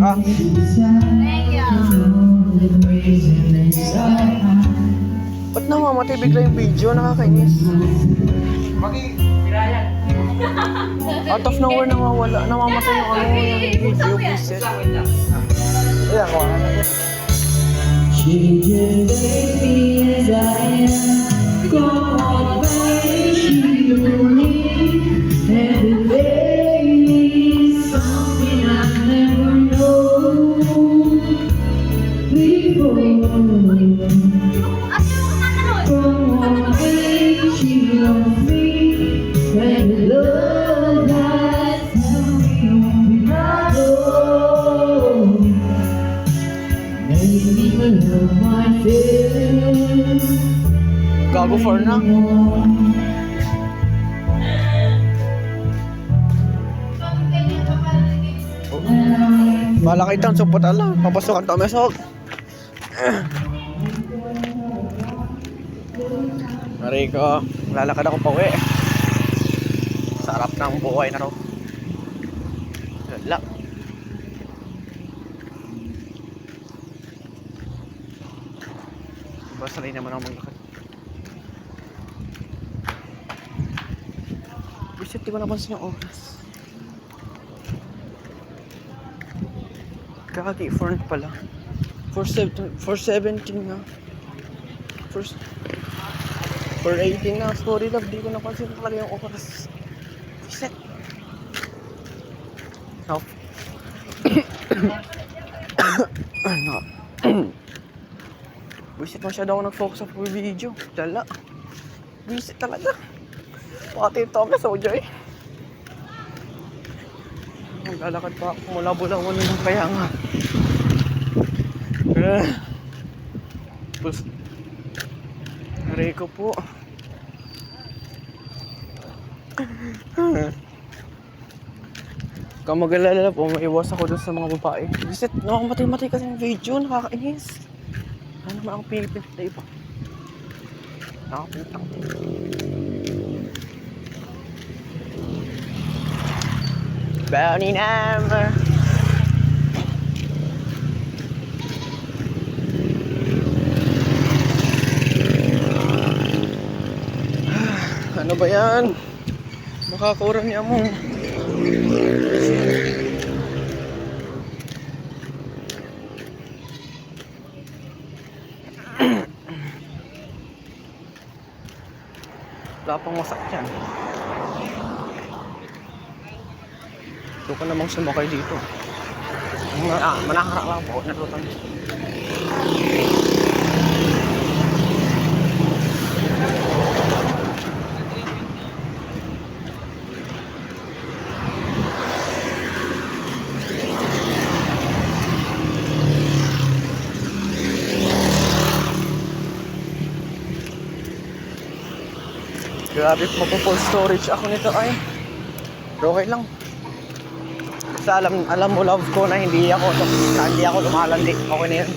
Ah. Ba't namamatay bigla yung video? Nakakainis. Out of nowhere nawawala. Namamatay yung ano, yung video preset. Ayan, kuha na natin. She just made me as I am. Go on, baby, she don't need. Every day is something I never know before. Go on, baby, she loves me. And the love that tell me open my door. Make me love myself. Gago for na. Bala kitang supot ala. Papasukan to mesok. Mariko, lalakad ako pa uwi. Sarap ng buhay na raw. Lala. Basta rin naman ako maglakad. Bisit, di ko napansin yung oras. Kaki, 4 pala. 4:17 na. 4:18 na. Sorry love, di ko napansin talaga yung oras. Bisit. No. Ano? Bisit masyado ako nag-focus sa full video. Lala. Bisit talaga. Pati ito ako sa Joy. Maglalakad pa ako mula Bulawan ng kaya nga. Tapos, aray ko po. Kung mag-alala po, maiwas ako dun sa mga babae. Bisit, nakamatay-matay kasi yung video. Nakakainis. Ano naman ako pinipint na iba. Nakapintang. Brownie number. Ano ba yan? Makakurang niya mo. Wala pang wasak yan. Ito ko namang sumakay dito. Manakarak lang po. Natutan. Grabe, mapo-full storage ako nito ay. Pero okay lang. Sa alam mo love ko na hindi ako lumalandi. Okay na yan.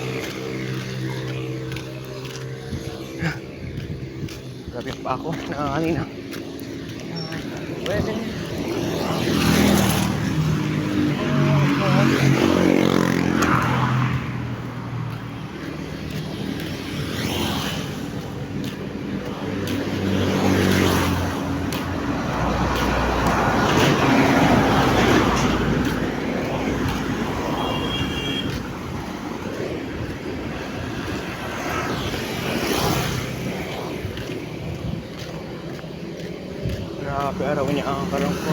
Grabe pa ako na kanina. Pwede. Grabe, araw niya ang karang ko.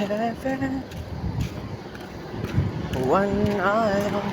Heaven, one eye on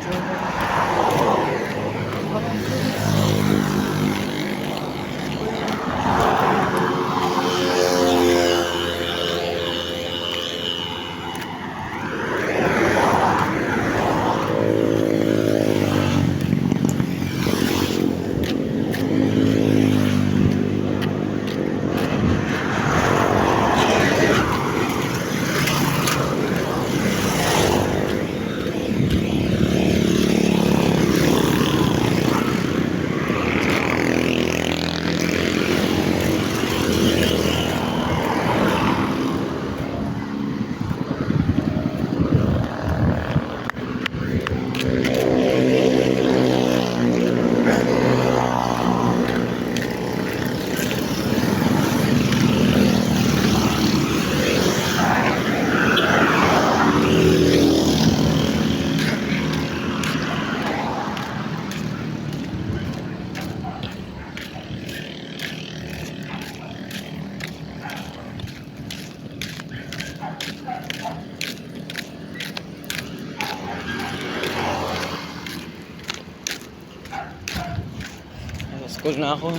School na ako.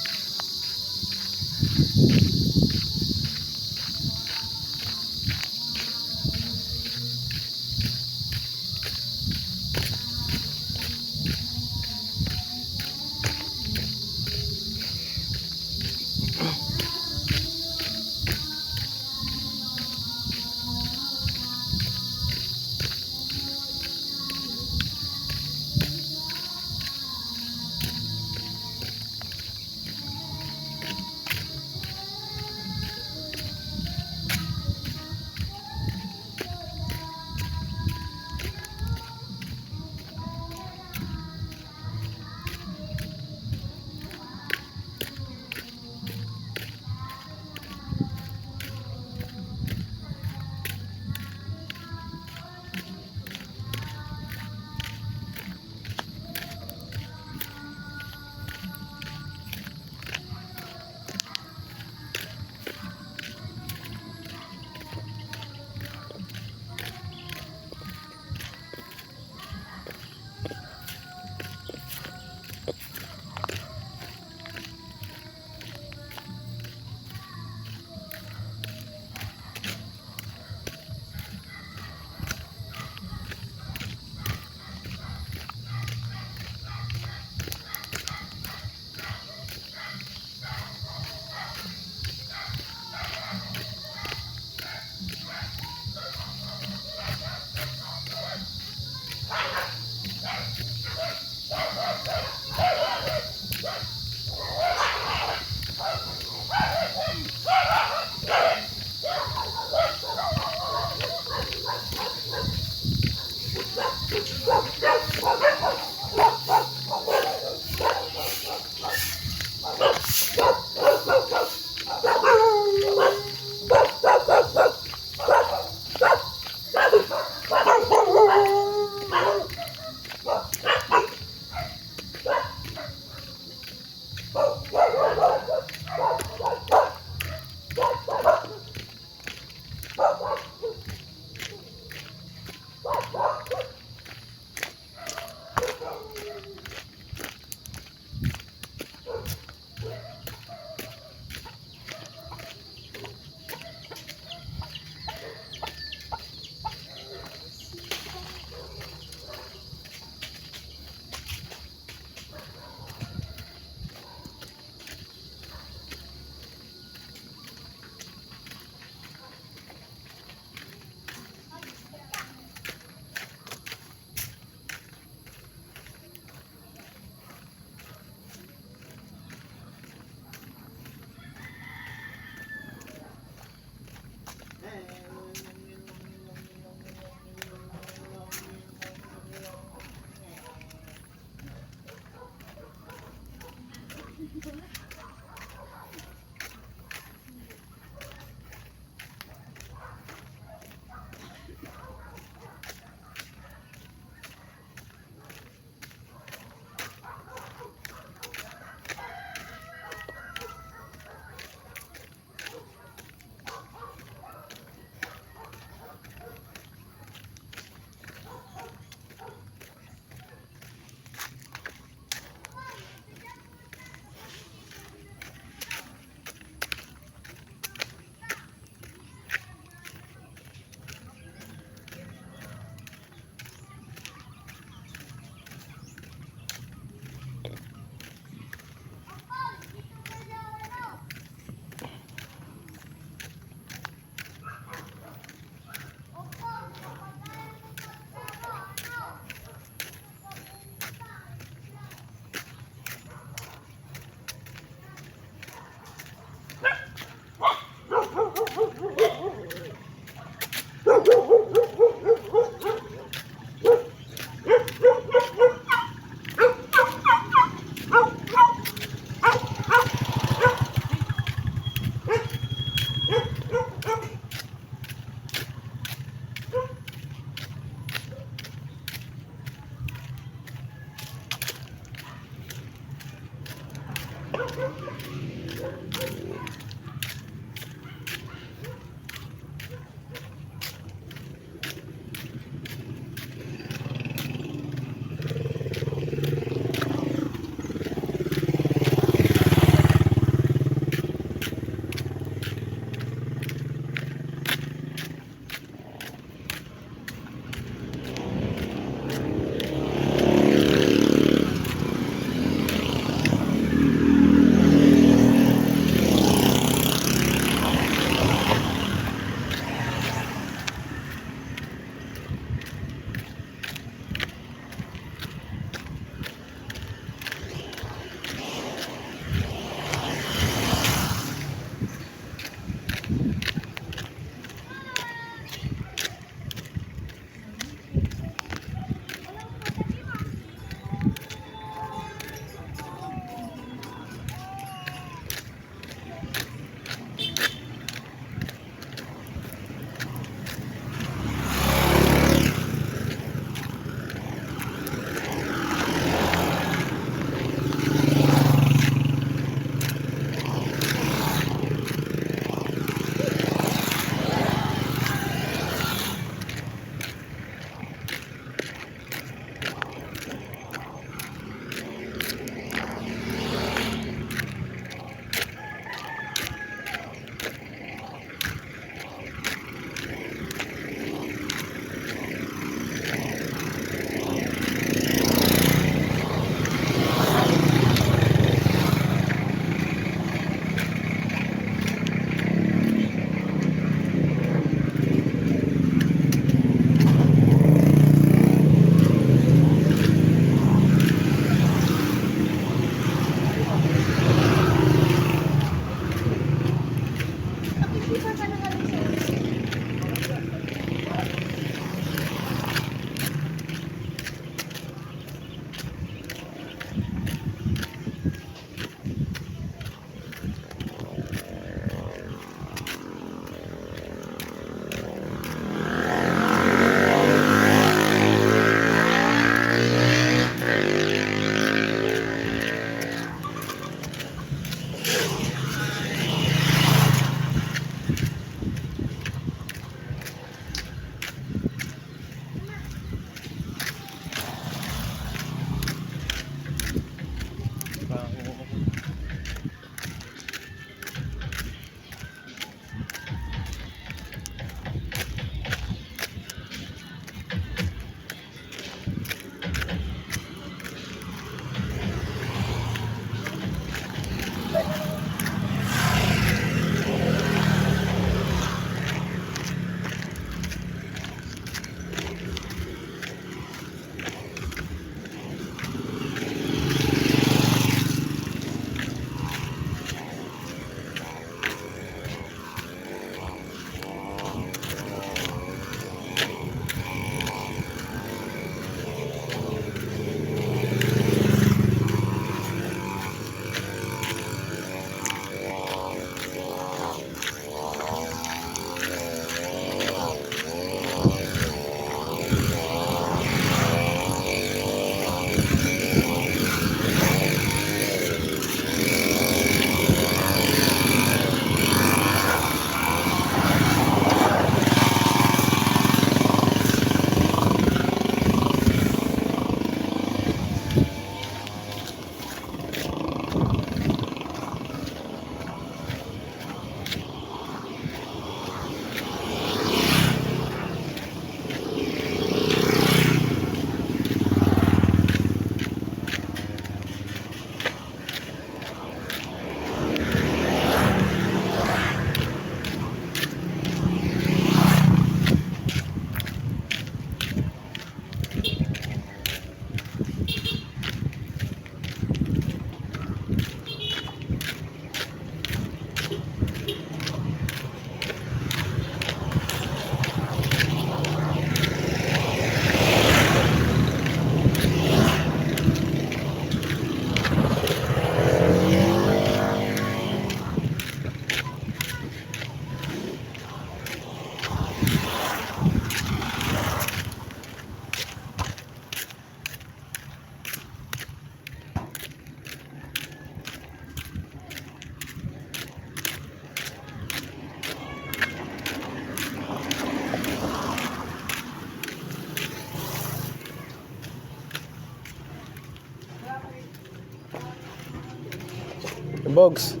Bogs.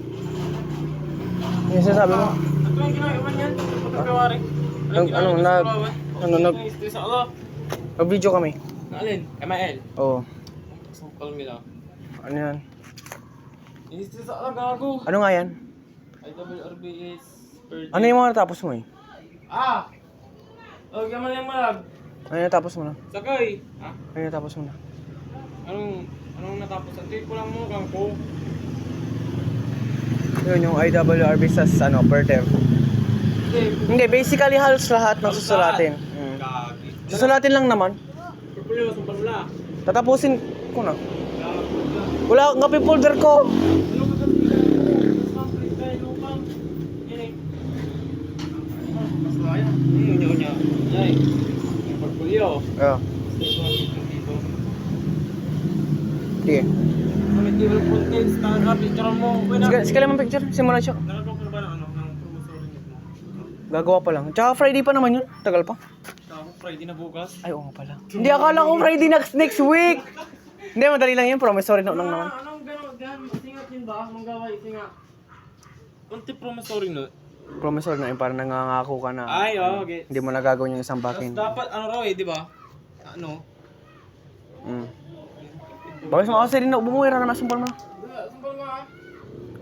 Yung sinasabi mo? Ito yung ginagawa yan. Pagkakawari. Nag-video kami. Alin? MIL? Oo. Sampal nila. Ano yan? Inistis sa gago. Ano nga yan? IWRB is per day. Ano yung mga natapos mo eh? Ah! O, gaman yung malag. Ano yung natapos mo na? Sakay! Ha? Ano yung natapos mo na? Anong natapos? Ang trip ko lang mo, kangko. Yun, yung IWRB sa ano, per term. Hindi, basically halos lahat ng susulatin. Gagi. Susulatin lang naman. Purple yung sampal mo na. Tatapusin ko na. Gago. Wala, ngapi folder ko. Ano ka sabihin? Sampal tayo, lupang. Yan eh. Mas laya. Unya. Yan eh. Yung portfolio. Oo. Sige. May table contents, tanga, picture mo. Sige lang ang picture. Simulan siya. Nagagawa ko na ba ng promosory nito? Gagawa pa lang. Tsaka Friday pa naman yun. Tagal pa. Ako, Friday na bukas. Ay, oo nga pala. Hindi, akala ko Friday next week. Hindi, madali lang yun. Promissory note lang naman. Anong gano'n? Singat yun ba? Manggaway, singa. Kunti promosory note. Promissory note yung parang nangangako ka na. Ay, okay. Hindi mo nagagawin yung isang Tapos bakin. dapat, ano raw eh, di ba? Ano? Bakit mo kasi rin na bumuhay na nasumpal mo na. Sumpal mo ah.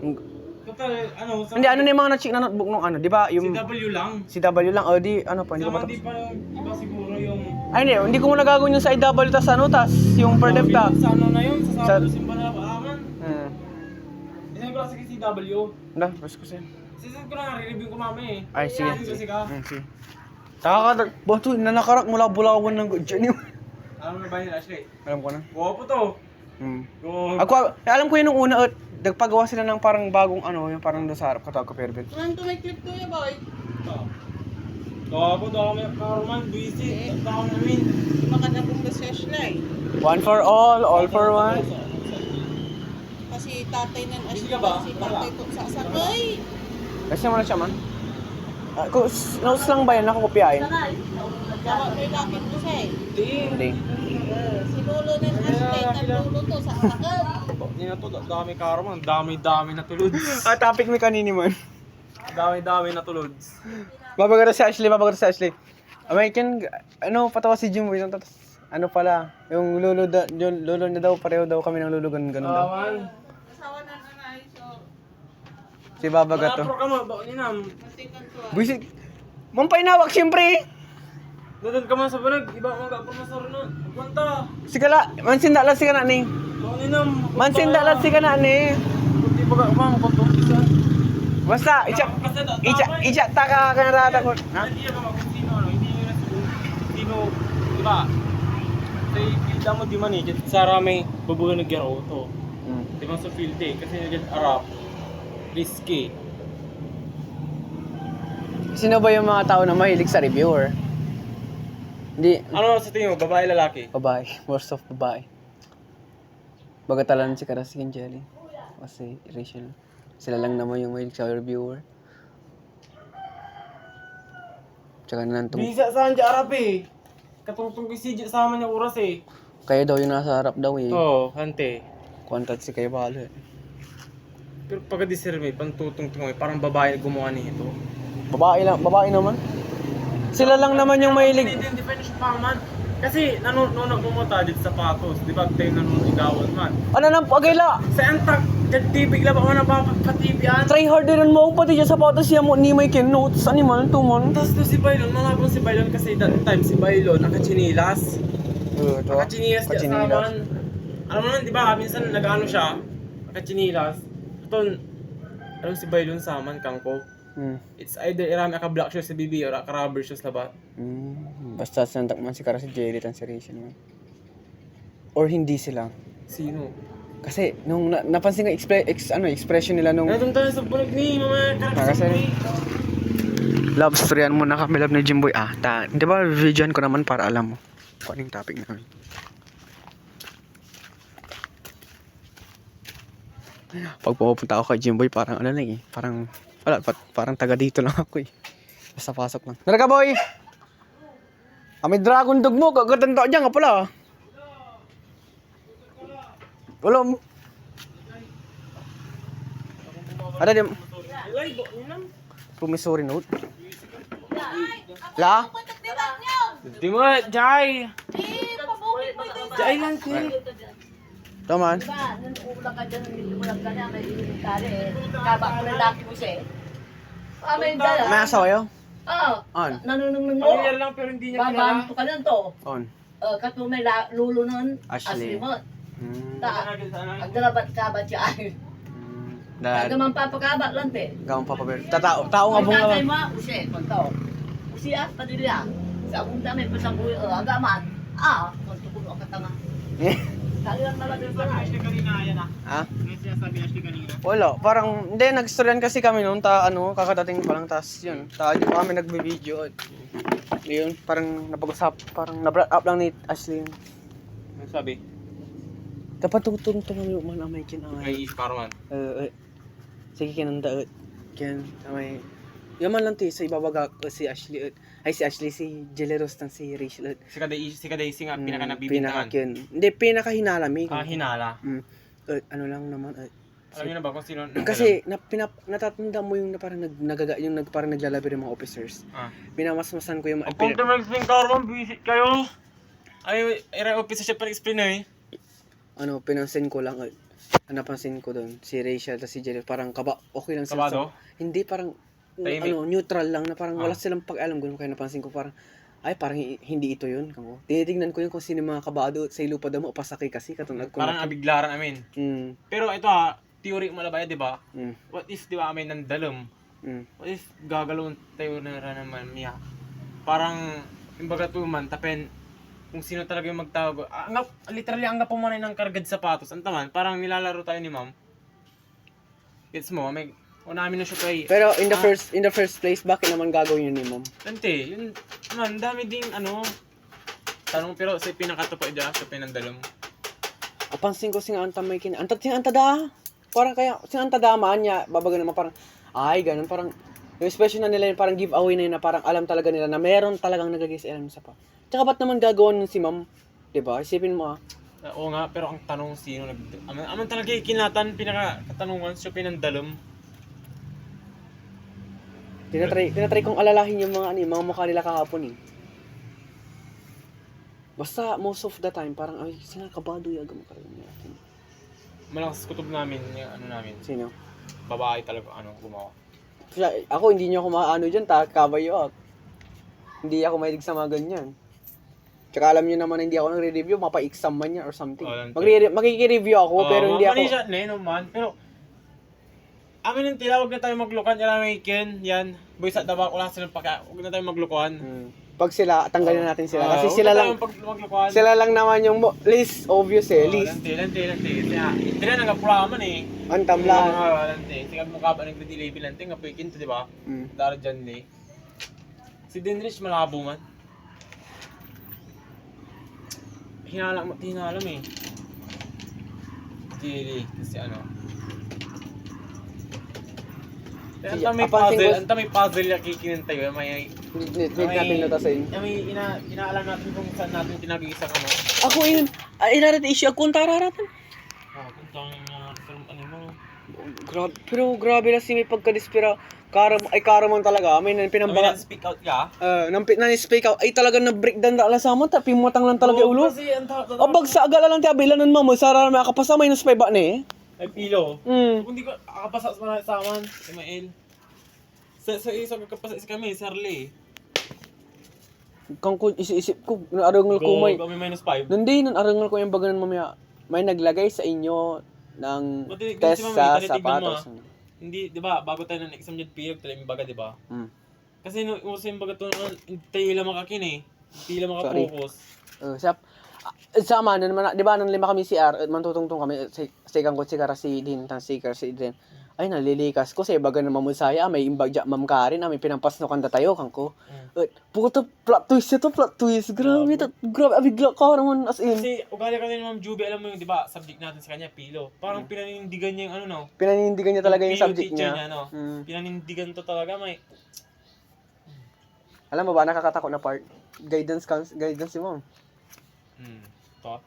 Mm. Total, ano? Hindi, ano na yung mga na-check na notebook nung ano, di ba? Yung CW lang. CW lang, o di, ano pa, hindi ko Sama pa di pa yung iba siguro yung... Ay, hindi ko mo nagagawin yung sa IW, tas ano, tas yung per dev tax. Sa ano na yun? Sa Sa- Sabado Simba na Paaman. Isang ko lang sa CW. Wala, basta ko siya. Sisig ko na, re-review ko mami eh. Ay, sige. Kasi ka. Sige. Saka ka, boto, nanakarak mula Bulawan ng dyan yun. Alam mo ba yun, Ashley? Alam ko na. Guwapo to. Go. Alam ko yun nung una, nagpagawa sila ng parang bagong ano, yung parang doon sa harap, katawag ka Perbet. Ano to may clip to ya boy? Guwapo daw kami karuman, busy. Tao namin. Maganda pong message na eh. One for all for one. Kasi tatay nan Busy asya ka ba? si tatay ko sasakay. Kasi naman na siya man. Notes lang ba yan, nakakopyain? Baka may lakit ko siya eh. Hindi. Si Lolo nan Ashley, ang Lolo to sa sakay. Hindi na to, dami karuman. Dami na tulod. Topic may kanini man. Dami na tulod. Babagara si Ashley. American, ano, patawa si Jimboy. Ano pala, yung lolo na daw, pareho daw kami ng lolo, ganun daw. Awan. Asawa na nanay so. Si Babaga to. Napro ka mo, bako ninam. Masikan to ah. Buisit. Mampainawak, siyempre! Doon ka man sa banag, iba mag-promosoryo na. Punta. Sigala, mansindalat si ka na ni. Bako ninam. Mansindalat si ka na ni. Hindi pa ka umang kontukisan. Basta, icha, taka ka narata ko. Ha? Hindi ka mag-sino, hindi nyo na sino, di ba? Sa ikilda mo di man eh, sa ramay babugan na gero to. Di ba sa field eh, kasi naging arap, risky. Sino ba yung mga tao na mahilig sa reviewer? Hindi, Ano sa tingin mo, babae lalaki? babae. Most of babae. Bagatalan si Karasikin Jelly. Kasi Rachel. Sila lang naman yung mahilig sa reviewer. Tsaka nantong. Bisa saan dyan arap eh. Katungtong kay CJ sama niya oras eh. Kaya daw yung nasa harap daw eh. Oo, hante. Contact si Kay Balo eh. Pero pagka-deserve eh, pantutungtong eh, parang babae gumawa nito. Babae naman. Sila lang naman yung mahilig. Hindi pa siya paman. Kasi nanonood pumunta dito sa patos, di ba tayo nanonood igawan man. Ano nang pagayla? Sa antak, tibig lang ako na papatibian. Try harder mo pati dyan sa patas siya mo ni may notes animal tumon. Tapos to si Bailon, manapon si Bailon kasi that time si Bailon nakachinilas. Nakachinilas siya sa aman. Alam mo nun, di ba, minsan nag-ano siya, nakachinilas. Ito, alam si Bailon sa aman, kangko. It's either irami ka black shoes sa bibi or ka rubber shoes na ba? Basta santak man si Kara si Jelly tan si Rachel man. Or hindi sila. Sino? Kasi nung napansin ko expression nila nung Natong tayo sa bulag ni mga karakter. love storyan mo na kami love ni Jimboy. Di ba videoan ko naman para alam mo kung anong topic namin. Pag pupunta ako kay Jimboy parang ano lang eh. Parang taga dito lang ako eh. Basta pasok lang. Nara ka boy! May dragon dog mo. Kagatan tao dyan nga pala. Ulam. Ada di Ay, bo, yun lang. promissory note. La? Di mo, Jai. Pabukit mo ito. Jai lang, Jai. Taman. Diba, nung ulang ka dyan, hindi mo lang ka na, may inuntari eh. Kaba ko na laki mo siya eh. May dala. May asawa yun? Oo. On. Nanunong mo. Pamilyar lang pero hindi niya kilala. Babanto ka nun to. On. Kato may lulo nun. Ashley. Ashley mo. Hmm. Ang dalabat kabat siya ay. Dad. Ang naman papakabat lang te. Gawang papabel. Tao nga Ang bunga. tatay mo, usi, konto. Usi padilya. Sa akong dami, pasabuhi, agaman. Konto ko no, katanga. Kali lang talaga yung parang. Ashley kanina, yan ah. Ha? Ano sinasabi ni Ashley kanina? Wala, parang, hindi, nag-storyan kasi kami noon, kakadating pa lang, tas yun, di pa kami nagbe-video, at yun, parang napag-usap, parang na-brought up lang ni Ashley, Ano sabi? dapat tutulong kami man amay kin amay, May isip para man. sige kinanda, kin amay, yaman lang ti, sa ibabaga ko si Ashley, si Ashley, si Jeleros, tan si Rachel, Si Kadaisy nga, pinaka nabibintangan. hindi, pinaka-hinalami, Hinala. ano lang naman, Alam niyo na ba kung sino? kasi natatanda mo yung na parang parang naglalabi ng mga officers. Binamasmasan ko yung Kung tumexting karon, visit kayo. Ay, officer siya pa explain eh. pinansin ko lang napansin ko doon si Rachel at si Jerry parang okay lang sila. Kabado? Hindi parang Tahimik. neutral lang na parang wala silang pag-alam ganoon kaya napansin ko parang parang hindi ito yun. Tinitingnan ko yun kung sino mga kabado sa lupa daw mo pasaki kasi katulad ko. Parang abiglaran amin. Pero ito theory mo labaya, di ba? What if, di ba, amin nandalom? What if gagalawin tayo na naman niya? Parang, imbaga tuman, tapen, kung sino talaga yung magtawag. Literally, ang gapamanay ng kargad sapatos. Ang taman, parang nilalaro tayo ni ma'am. Gets mo, may, namin na siya kay... Pero in the first place, bakit naman gagawin yun ni ma'am? Tante, yun, naman, dami ding, tanong, pero sa pinakatapo dyan, sa pinandalom. Pansin ko sing anta may kin antada. Parang kaya sing antada man niya babaga naman parang ganun parang yung special na nila yung parang giveaway na yun na parang alam talaga nila na meron talagang nagagis-alam sa pa. Tsaka ba't naman gagawin nun si ma'am? 'Di ba? Isipin mo Oo nga, pero ang tanong sino aman talaga kinatan, pinaka-katanungan siya pinandalom. Tinatry kong alalahin yung mga mukha nila kahapon eh. Basta most of the time parang sila kabado yaga mo karon niya. Malakas kutob namin yung namin. Sino? Babae talaga gumawa. Ako hindi niyo ako maano diyan kabayo. Hindi ako mahilig sa mga ganyan. Tsaka alam niyo naman hindi ako nagre-review, mapa-exam man yan or something. Magki-review ako pero hindi ako. Siya naman, pero amin yung tilawag na tayo maglukan, yan. Boy sa dabak, wala silang huwag na tayo maglukuhan. Pag sila, tanggalin natin sila. Kasi sila lang naman yung least obvious least. Lanti. Hindi na nagapulaman eh. Antam lang. Lanti. Sige mo ka ba nagdi-delivery lanti, nga pikin to, di ba? Dara dyan eh. Si Denrich malabo man. Hinalam eh. Dili, kasi Anta may puzzle yung kikinin tayo. May natin natasin. May inaalam natin kung saan natin tinag-iisang Ako yun. Inarat issue ako kung tararatan. Kung saan mo. Pero grabe na si may pagkadispira. Karaman talaga. May pinambaga. Speak out ka? Speak out. Ay talaga na-breakdown na alasama. Pimutang lang talaga ulo. Abag sa agala lang tayo. Bilanan mo. Sara na makapasa. May naspay ba na eh. Ay, pilo. Kung di ko akapasa sa aman, Email. Sa kakapasa kami, Sarli. Kung isip ko, naarangal ko may... Kami -5. Hindi, naarangal ko yung baganan mamaya. May naglagay sa inyo ng test sa sapatos. Hindi, di ba, bago tayo ng exam dyan, piyog tayo yung baga, di ba? Kasi uso yung baga ito, hindi tayo lang makakin eh. Hindi lang makapokus. Sama naman, di ba nang lima kami CR, mantutungtong kami sa ikang kotse kara si Din, tan si Din. Ay nalilikas ko sa baga na mamusaya, may imbagja Ma'am Karen, may pinampas no kanda tayo kanko. Puto plot twist. Grabe, abigla ka naman as in. Kasi ugali kasi ni Ma'am Juby, alam mo yung di ba, subject natin sa kanya pilo. Parang pinanindigan niya yung Pinanindigan niya talaga yung subject niya. Pinanindigan to talaga may. Alam mo ba nakakatakot na part? Guidance si Ma'am. To.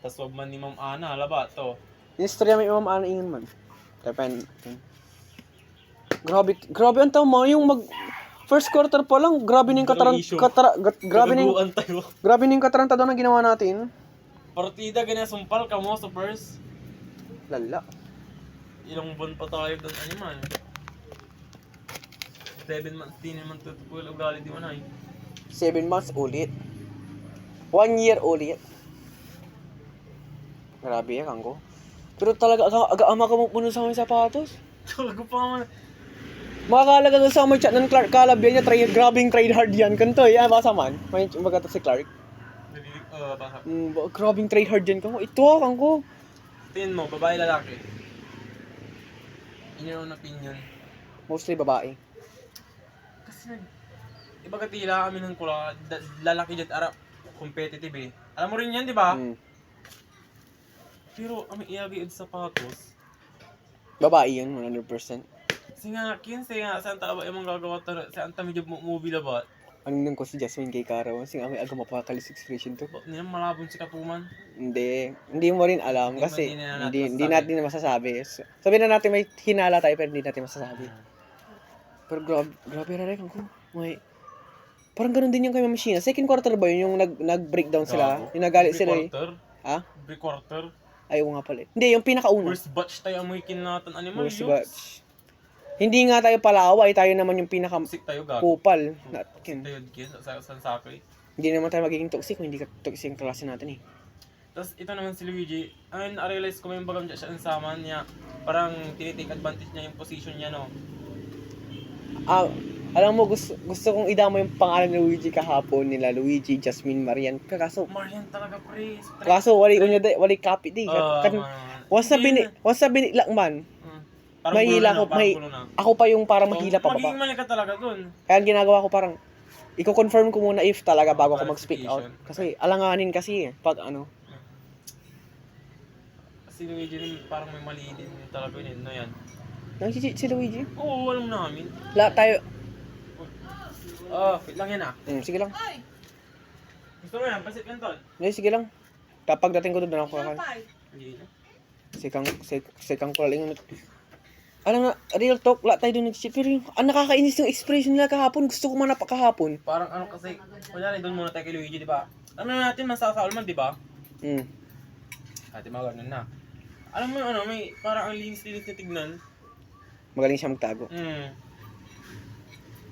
Tas wag man ni Ma'am Ana, hala ba to? Yung istorya may Ma'am Ana ingon man. Tapen. Grabe ang tama yung first quarter pa lang, grabe na yung grabe na yung katarantado na ginawa natin. Partida, ganyan, sumpal ka mo sa first. Lala. Ilang buwan pa tayo doon, animal. 7 months, di naman tutupul ugali di mo na 7 months ulit. 1 year ulit. Grabe yan, Kangko. Pero talaga, aga-ama ka mo puno sa mga sapatos. Talaga pa man. Makakalaga doon sa may chat ng Clark Calabia niya, grabing trade hard yan. Kanto, yan, basa man. May magato si Clark. Baka. Grabing trade hard yan, Kangko. Ito, Kangko. Tingin mo, babae lalaki. In your own opinion. Mostly babae. Kasi iba katila kami ng kula, lalaki dyan, competitive eh. Alam mo rin yan, di ba? Pero kami iagay sa sapatos. Babae yun, 100%. Kasi nga, kinsa nga, saan tao ba yung mga gagawa ta, saan ta medyo movie labat? Anong nang ko si Jasmine kay Karawan? Sing may aga mapakalis expression to. Ba't niya malabon si Katuman? Hindi mo rin alam kasi Hindi hindi natin masasabi. Sabihin na natin may hinala tayo pero hindi natin masasabi. Pero grabe rin ko. Parang ganun din yung kay Ma'am Sheena. Second quarter ba yun yung nag-breakdown sila? Yung nagalit sila eh. Ha? Quarter? Ayaw nga pala. Hindi, yung pinakauna. First batch tayo amoy kinatan animal. First batch. Hindi nga tayo palaway, tayo naman yung Toxic tayo gago. kupal. Toxic tayo kin sa sakay. Hindi naman tayo magiging toxic kung hindi ka toxic yung klase natin eh. Tapos ito naman si Luigi, ayun na-realize ko may bagam dyan siya sa saman niya. Parang tinitake advantage niya yung position niya no. Alam mo, gusto kong idama yung pangalan ni Luigi kahapon nila, Luigi, Jasmine, Marian. Kaso Marian talaga pre. wali copy di. Once na binigla man. Mahila ko, ako pa yung parang mahila pa Magiging baba. mali ka talaga dun. Kaya ang ginagawa ko parang, i-confirm ko muna if talaga bago ako mag-speak out. Clarification. Kasi alanganin kasi pag ano. Si Luigi rin parang may mali din talaga yun. No yan. Nang si Luigi? Oo, alam namin. Lahat tayo. Wait lang yan ah. Sige lang. Ay, Gusto mo yan, pasit kanton. Hindi, sige lang. Kapag dating ko doon ako kakain. pay. Hindi na. Sikang kulaling. Alam na, real talk, lahat tayo doon nag-ship. Pero ang nakakainis yung expression nila kahapon. Gusto ko man napakahapon. Parang ano kasi, kunyari doon muna tayo kay Luigi, di ba? Alam na natin, masasaul man, di ba? Ate mga ganun na. Alam mo yung ano, may parang ang linis-linis na tignan. Magaling siya magtago. Hmm.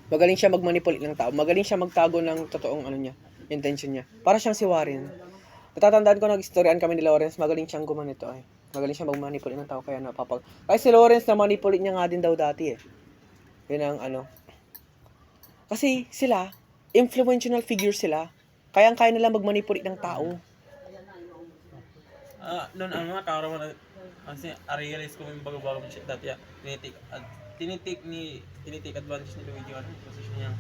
Magaling siya mag-manipulate ng tao. Magaling siya magtago ng totoong ano niya, intention niya. Para siyang si Warren. Natatandaan ko nag-istoryan kami ni Lawrence, magaling siyang gumanito eh. Magaling siya mag-manipulate ng tao kaya Kasi si Lawrence na manipulate niya nga din daw dati eh. Yun ang ano. Kasi sila, influential figure sila. Kaya nila mag-manipulate ng tao. Noon ano nga, karawan na, kasi realize ko yung bago-bagong shit dati tinitake advantage ni Luigi ano, position niya.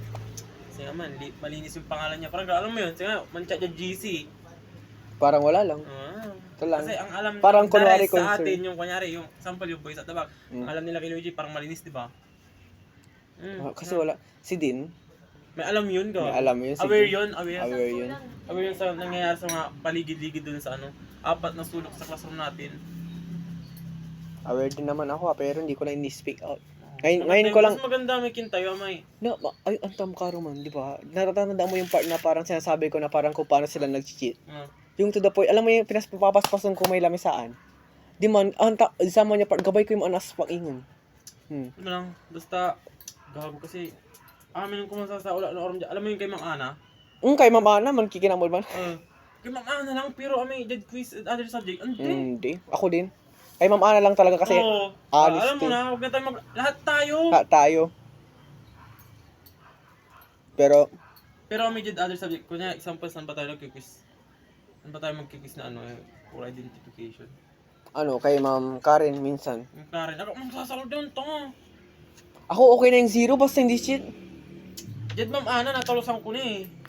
Kasi naman, malinis yung pangalan niya. Parang alam mo yun, kasi nga, man-chat niya GC. Parang wala lang. Ito lang. Kasi ang alam Parang kunwari sa concern. atin, yung kunyari, yung sample yung boys at the back, ang alam nila kay Luigi, parang malinis, di ba? Kasi wala. Si Din, May alam yun ka. may alam yun. Aware yun, aware. Aware yun. Aware yun sa nangyayari sa mga paligid-ligid dun sa ano, 4 na sulok sa classroom natin. Aware din naman ako pero hindi ko na ini-speak out. Ngayon ko lang. Mas maganda may kintayo, may. No, ay, ang tamkaro man, di ba? Natatandaan mo yung part na parang sinasabi ko na parang kung paano sila nag-cheat. Yung to the point, alam mo yung pinapapaspasan ko may lamisaan. Di man, isama niya part, gabay ko yung anas pang ingon. Ano lang, basta, gago kasi, amin yung kumasasawala na oram dyan. Alam mo yung kay Mang Ana? Kay Mama na, man kikinamol man. Kay Mang Ana lang, pero may dead quiz at other subject. Hindi, ako din. Kay Ma'am Ana lang talaga kasi honesty. Alam mo na, huwag na tayo lahat tayo. Lahat tayo. Pero may dead other subject. Kunya, example, saan ba tayo nag-quiz? Saan ba tayo mag-quiz na ano, for identification? ano, kay Ma'am Karen minsan. Yung Karen, ako magsasalo doon, tonga. Ako okay na yung 0 basta hindi shit. Jed Ma'am Ana, natalusan ko na eh.